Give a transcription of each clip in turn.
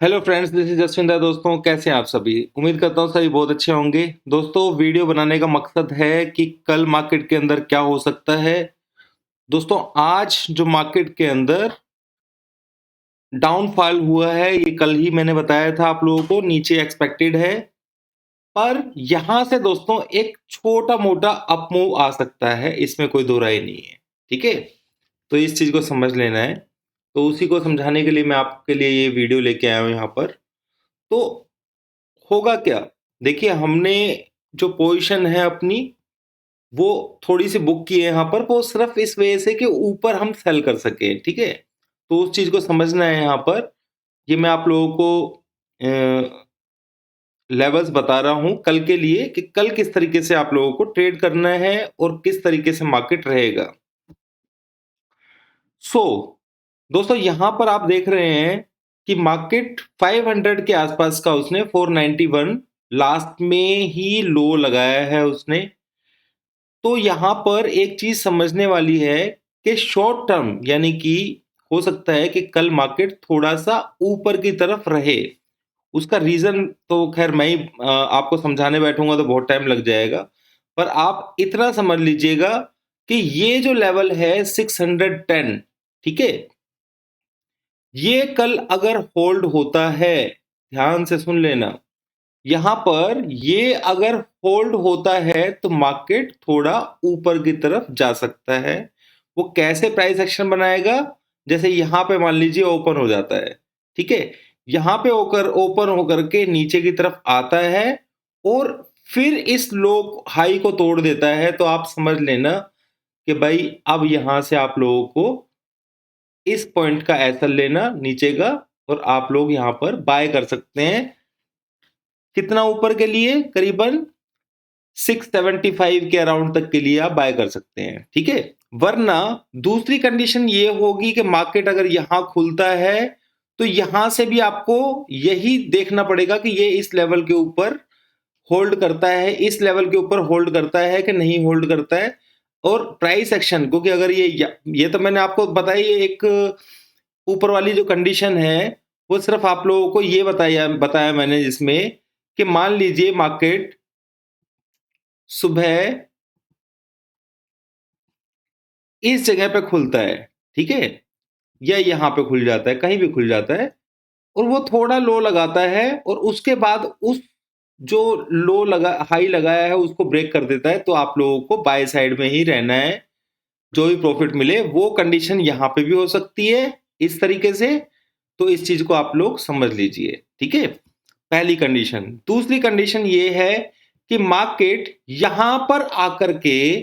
Hello friends, this is Jaswinder. दोस्तों, कैसे हैं आप सभी? उम्मीद करता हूँ सभी बहुत अच्छे होंगे। दोस्तों, वीडियो बनाने का मकसद है कि कल मार्केट के अंदर क्या हो सकता है। दोस्तों, आज जो मार्केट के अंदर डाउनफॉल हुआ है, ये कल ही मैंने बताया था आप लोगों को, नीचे एक्सपेक्टेड है। पर यहां से दोस्तों एक छोटा मोटा अप मूव आ सकता है, इसमें कोई दो राय नहीं है। ठीक है, तो इस चीज को समझ लेना है। तो उसी को समझाने के लिए मैं आपके लिए ये वीडियो लेके आया हूं यहाँ पर। तो होगा क्या? देखिए, हमने जो पोजीशन है अपनी, वो थोड़ी सी बुक की है यहाँ पर, वो सिर्फ इस वजह से कि ऊपर हम सेल कर सके। ठीक है, तो उस चीज को समझना है यहाँ पर। ये मैं आप लोगों को लेवल्स बता रहा हूं कल के लिए, कि कल किस तरीके से आप लोगों को ट्रेड करना है और किस तरीके से मार्केट रहेगा। सो दोस्तों, यहां पर आप देख रहे हैं कि मार्केट 500 के आसपास का उसने 491 लास्ट में ही लो लगाया है उसने। तो यहां पर एक चीज समझने वाली है कि शॉर्ट टर्म, यानी कि हो सकता है कि कल मार्केट थोड़ा सा ऊपर की तरफ रहे। उसका रीजन तो खैर मैं ही आपको समझाने बैठूंगा तो बहुत टाइम लग जाएगा। पर आप इतना समझ लीजिएगा कि ये जो लेवल है 610, ठीक है, ये कल अगर होल्ड होता है, ध्यान से सुन लेना, यहां पर ये अगर होल्ड होता है तो मार्केट थोड़ा ऊपर की तरफ जा सकता है। वो कैसे प्राइस एक्शन बनाएगा? जैसे यहां पे मान लीजिए ओपन हो जाता है, ठीक है, यहां पे होकर ओपन होकर के नीचे की तरफ आता है और फिर इस लो हाई को तोड़ देता है, तो आप समझ लेना कि भाई अब यहां से आप लोगों को इस पॉइंट का एसल लेना नीचे का, और आप लोग यहां पर बाय कर सकते हैं। कितना ऊपर के लिए? करीबन 675 के अराउंड तक के लिए आप बाय कर सकते हैं। ठीक है, वरना दूसरी कंडीशन ये होगी कि मार्केट अगर यहां खुलता है तो यहां से भी आपको यही देखना पड़ेगा कि ये इस लेवल के ऊपर होल्ड करता है, इस लेवल के ऊपर होल्ड करता है कि नहीं होल्ड करता है। और प्राइस एक्शन, क्योंकि अगर ये तो मैंने आपको बताई, एक ऊपर वाली जो कंडीशन है वो सिर्फ आप लोगों को ये बताया बताया मैंने, जिसमें कि मान लीजिए मार्केट सुबह इस जगह पे खुलता है, ठीक है, या यहां पे खुल जाता है, कहीं भी खुल जाता है, और वो थोड़ा लो लगाता है और उसके बाद उस जो लो लगा हाई लगाया है उसको ब्रेक कर देता है, तो आप लोगों को बाय साइड में ही रहना है। जो भी प्रॉफिट मिले, वो कंडीशन यहां पे भी हो सकती है इस तरीके से। तो इस चीज को आप लोग समझ लीजिए। ठीक है, पहली कंडीशन। दूसरी कंडीशन ये है कि मार्केट यहां पर आकर के,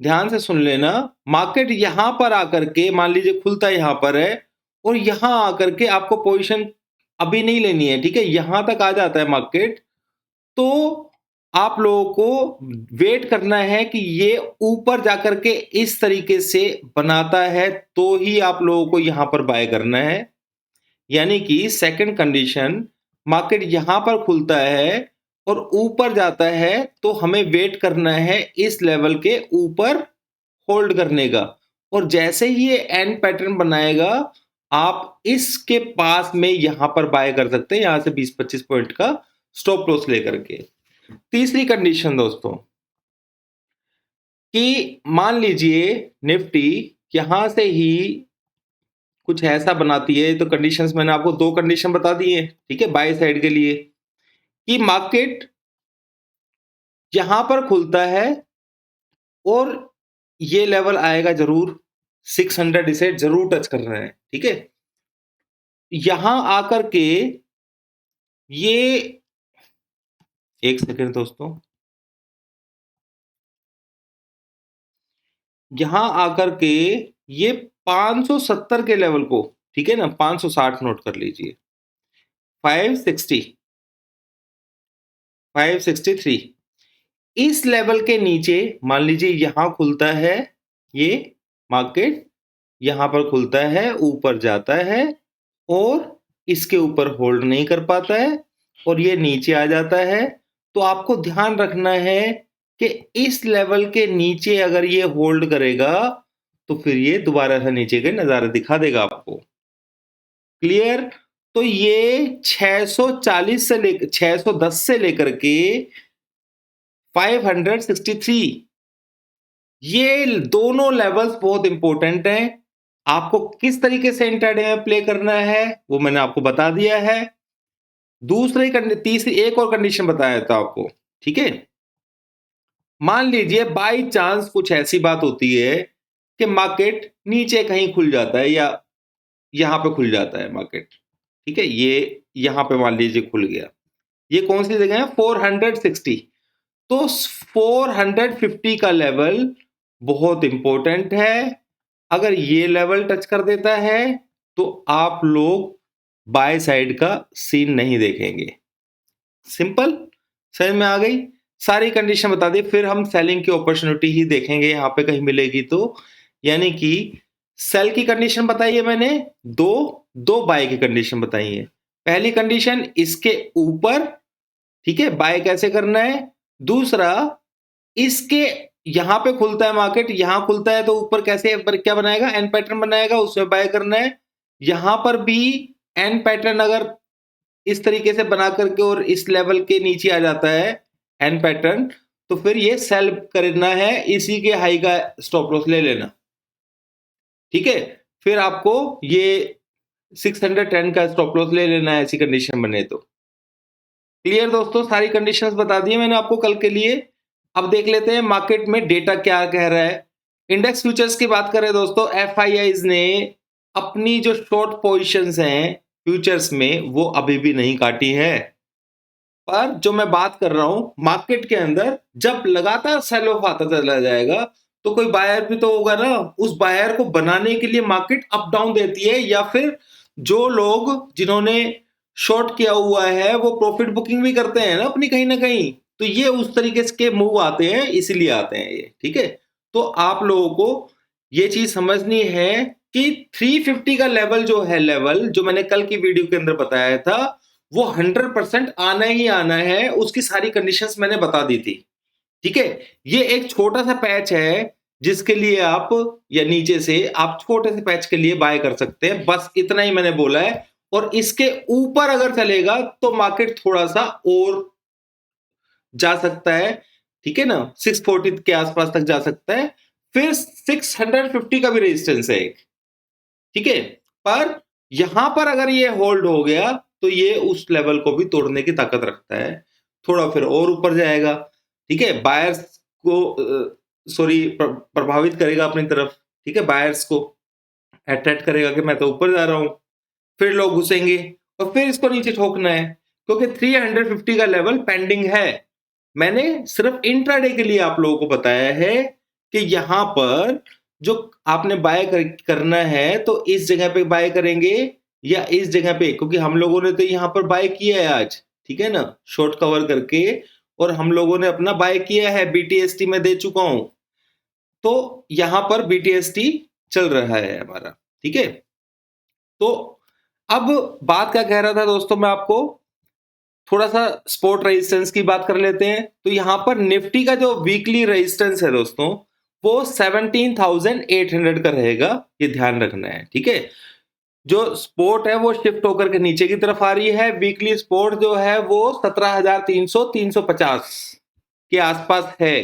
ध्यान से सुन लेना, मार्केट यहां पर आकर के मान लीजिए खुलता यहां पर है और यहां आकर के आपको पोजीशन अभी नहीं लेनी है, ठीक है, यहां तक आ जाता है मार्केट, तो आप लोगों को वेट करना है कि ये ऊपर जाकर के इस तरीके से बनाता है, तो ही आप लोगों को यहां पर बाय करना है। यानी कि सेकंड कंडीशन, मार्केट यहां पर खुलता है और ऊपर जाता है, तो हमें वेट करना है इस लेवल के ऊपर होल्ड करने का। और जैसे ही ये एंड पैटर्न बनाएगा, आप इसके पास में यहां पर बाय कर सकते हैं, यहां से 20-25 पॉइंट का स्टॉप लॉस लेकर के। तीसरी कंडीशन दोस्तों, कि मान लीजिए निफ्टी यहां से ही कुछ ऐसा बनाती है, तो कंडीशंस मैंने आपको दो कंडीशन बता दी है, ठीक है, बाय साइड के लिए, कि मार्केट यहां पर खुलता है और ये लेवल आएगा जरूर, 600 इसे जरूर टच करना है। ठीक है, यहां आकर के ये, एक सेकेंड दोस्तों, यहां आकर के ये 570 के लेवल को, ठीक है ना, 560 नोट कर लीजिए, 560, 563, इस लेवल के नीचे मान लीजिए यहां खुलता है ये मार्केट, यहां पर खुलता है, ऊपर जाता है और इसके ऊपर होल्ड नहीं कर पाता है और ये नीचे आ जाता है, तो आपको ध्यान रखना है कि इस लेवल के नीचे अगर ये होल्ड करेगा तो फिर ये दोबारा से नीचे के नजारे दिखा देगा आपको। क्लियर? तो ये 640 से लेकर 610 से लेकर के 563, ये दोनों लेवल्स बहुत इंपॉर्टेंट हैं। आपको किस तरीके से इंट्राडे में प्ले करना है वो मैंने आपको बता दिया है। तीसरी एक और कंडीशन बताया था आपको, ठीक है। मान लीजिए बाय चांस कुछ ऐसी बात होती है कि मार्केट नीचे कहीं खुल जाता है या यहां पे खुल जाता है मार्केट, ठीक है, ये यहां पे मान लीजिए खुल गया। ये कौन सी जगह है? 460। तो 450 का लेवल बहुत इंपॉर्टेंट है। अगर ये लेवल टच कर देता है तो आप लोग बाय साइड का सीन नहीं देखेंगे। सिंपल, समझ में आ गई? सारी कंडीशन बता दी। फिर हम सेलिंग की अपॉर्चुनिटी ही देखेंगे यहां पे कहीं मिलेगी तो। यानी कि सेल की कंडीशन बताई है मैंने, दो दो बाय की कंडीशन बताई है। पहली कंडीशन इसके ऊपर, ठीक है, बाय कैसे करना है। दूसरा, इसके यहां पे खुलता है मार्केट, यहां खुलता है तो ऊपर कैसे क्या बनाएगा, एन पैटर्न बनाएगा, उसमें बाय करना है। यहां पर भी एन पैटर्न अगर इस तरीके से बना करके और इस लेवल के नीचे आ जाता है एन पैटर्न, तो फिर ये सेल करना है, इसी के हाई का स्टॉप लॉस ले लेना, ठीक है। फिर आपको ये 610 का स्टॉप लॉस ले लेना है ऐसी कंडीशन बने तो। क्लियर दोस्तों, सारी कंडीशंस बता दी मैंने आपको कल के लिए। अब देख लेते हैं मार्केट में डेटा क्या कह रहा है। इंडेक्स फ्यूचर्स की बात करें दोस्तों, एफआईआईज ने अपनी जो शॉर्ट पोजीशंस हैं फ्यूचर्स में वो अभी भी नहीं काटी है। पर जो मैं बात कर रहा हूं मार्केट के अंदर, जब लगातार सेल ऑफ आता चला जाएगा तो कोई बायर भी तो होगा ना, उस बायर को बनाने के लिए मार्केट अप डाउन देती है, या फिर जो लोग जिन्होंने शॉर्ट किया हुआ है वो प्रॉफिट बुकिंग भी करते हैं ना अपनी कहीं ना कहीं। तो ये उस तरीके के मूव आते हैं, इसीलिए आते हैं ये, ठीक है। तो आप लोगों को ये चीज समझनी है कि 350 का लेवल जो है, लेवल जो मैंने कल की वीडियो के अंदर बताया था, वो 100% आना ही आना है। उसकी सारी कंडीशंस मैंने बता दी थी, ठीक है। ये एक छोटा सा पैच है जिसके लिए आप, या नीचे से आप छोटे से पैच के लिए बाय कर सकते हैं, बस इतना ही मैंने बोला है। और इसके ऊपर अगर चलेगा तो मार्केट थोड़ा सा और जा सकता है, ठीक है ना, 640 के आसपास तक जा सकता है। फिर 650 का भी रेजिस्टेंस है एक, ठीक है। पर यहां पर अगर ये होल्ड हो गया तो ये उस लेवल को भी तोड़ने की ताकत रखता है, थोड़ा फिर और ऊपर जाएगा, ठीक है। बायर्स को प्रभावित करेगा अपनी तरफ, ठीक है, बायर्स को अट्रैक्ट करेगा कि मैं तो ऊपर जा रहा हूं। फिर लोग घुसेंगे और फिर इसको नीचे ठोकना है, क्योंकि 350 का लेवल पेंडिंग है। मैंने सिर्फ इंट्राडे के लिए आप लोगों को बताया है कि यहां पर जो आपने बाय करना है तो इस जगह पे बाय करेंगे या इस जगह पे, क्योंकि हम लोगों ने तो यहां पर बाय किया है आज, ठीक है ना, शॉर्ट कवर करके, और हम लोगों ने अपना बाय किया है, बीटीएसटी में दे चुका हूं। तो यहां पर बीटीएसटी चल रहा है हमारा, ठीक है। तो अब बात क्या कह रहा था दोस्तों मैं आपको, थोड़ा सा स्पोर्ट रेजिस्टेंस की बात कर लेते हैं। तो यहां पर निफ्टी का जो वीकली रेजिस्टेंस है दोस्तों, वो 17,800 का रहेगा, ये ध्यान रखना है, ठीक है। जो स्पोर्ट है वो शिफ्ट होकर के नीचे की तरफ आ रही है, वीकली स्पोर्ट जो है वो 17,300 350 के आसपास है,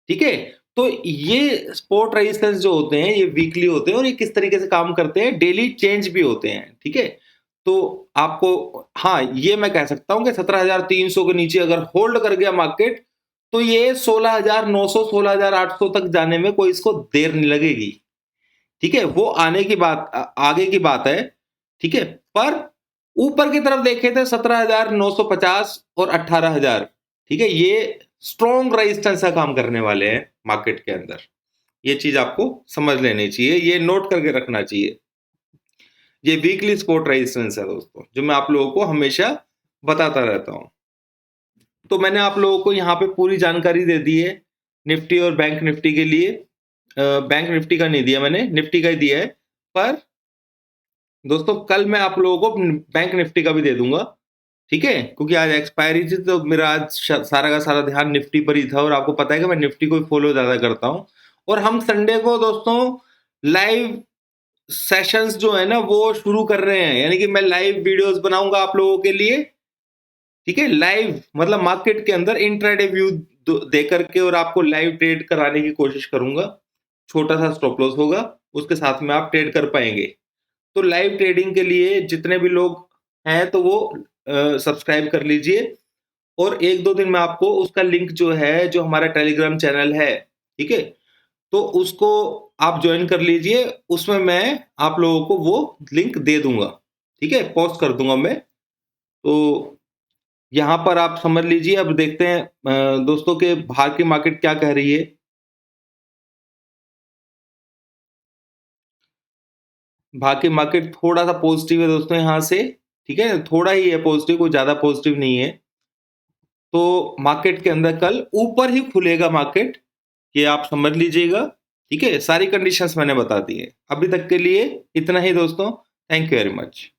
ठीक है। तो ये स्पोर्ट रेजिस्टेंस जो होते हैं ये वीकली होते हैं, और ये किस तरीके से काम करते हैं, डेली चेंज भी होते हैं, ठीक है। तो आपको, हाँ, ये मैं कह सकता हूं कि 17,300 के नीचे अगर होल्ड कर गया मार्केट तो ये 16,900 16,800 तक जाने में कोई इसको देर नहीं लगेगी, ठीक है। वो आने की बात, आगे की बात है, ठीक है। पर ऊपर की तरफ देखे थे 17,950 और 18,000, ठीक है, ये स्ट्रॉन्ग रेजिस्टेंस का काम करने वाले हैं मार्केट के अंदर। ये चीज आपको समझ लेनी चाहिए, ये नोट करके रखना चाहिए। ये वीकली सपोर्ट रेजिस्टेंस है दोस्तों, जो मैं आप लोगों को हमेशा बताता रहता हूं। तो मैंने आप लोगों को यहाँ पे पूरी जानकारी दे दी है निफ्टी और बैंक निफ्टी के लिए। बैंक निफ्टी का नहीं दिया मैंने, निफ्टी का ही दिया है। पर दोस्तों कल मैं आप लोगों को बैंक निफ्टी का भी दे दूंगा, ठीक है, क्योंकि आज एक्सपायरी थी तो मेरा आज सारा का सारा ध्यान निफ्टी पर ही था, और आपको पता है कि मैं निफ्टी को फॉलो ज्यादा करता हूं। और हम संडे को दोस्तों लाइव सेशंस जो है ना वो शुरू कर रहे हैं, यानी कि मैं लाइव वीडियोस बनाऊंगा आप लोगों के लिए, ठीक है। लाइव मतलब मार्केट के अंदर इंट्राडे व्यू दे करके और आपको लाइव ट्रेड कराने की कोशिश करूंगा। छोटा सा स्टॉप लॉस होगा, उसके साथ में आप ट्रेड कर पाएंगे। तो लाइव ट्रेडिंग के लिए जितने भी लोग हैं तो वो सब्सक्राइब कर लीजिए, और 1-2 दिन में आपको उसका लिंक जो है, जो हमारा टेलीग्राम चैनल है, ठीक है, तो उसको आप ज्वाइन कर लीजिए। उसमें मैं आप लोगों को वो लिंक दे दूंगा, ठीक है, पोस्ट कर दूंगा मैं। तो यहाँ पर आप समझ लीजिए। अब देखते हैं दोस्तों के बाहर की मार्केट क्या कह रही है। बाहर की मार्केट थोड़ा सा पॉजिटिव है दोस्तों यहाँ से, ठीक है, थोड़ा ही है पॉजिटिव, कोई ज्यादा पॉजिटिव नहीं है। तो मार्केट के अंदर कल ऊपर ही खुलेगा मार्केट, ये आप समझ लीजिएगा, ठीक है। सारी कंडीशंस मैंने बता दी है। अभी तक के लिए इतना ही दोस्तों। Thank you very much.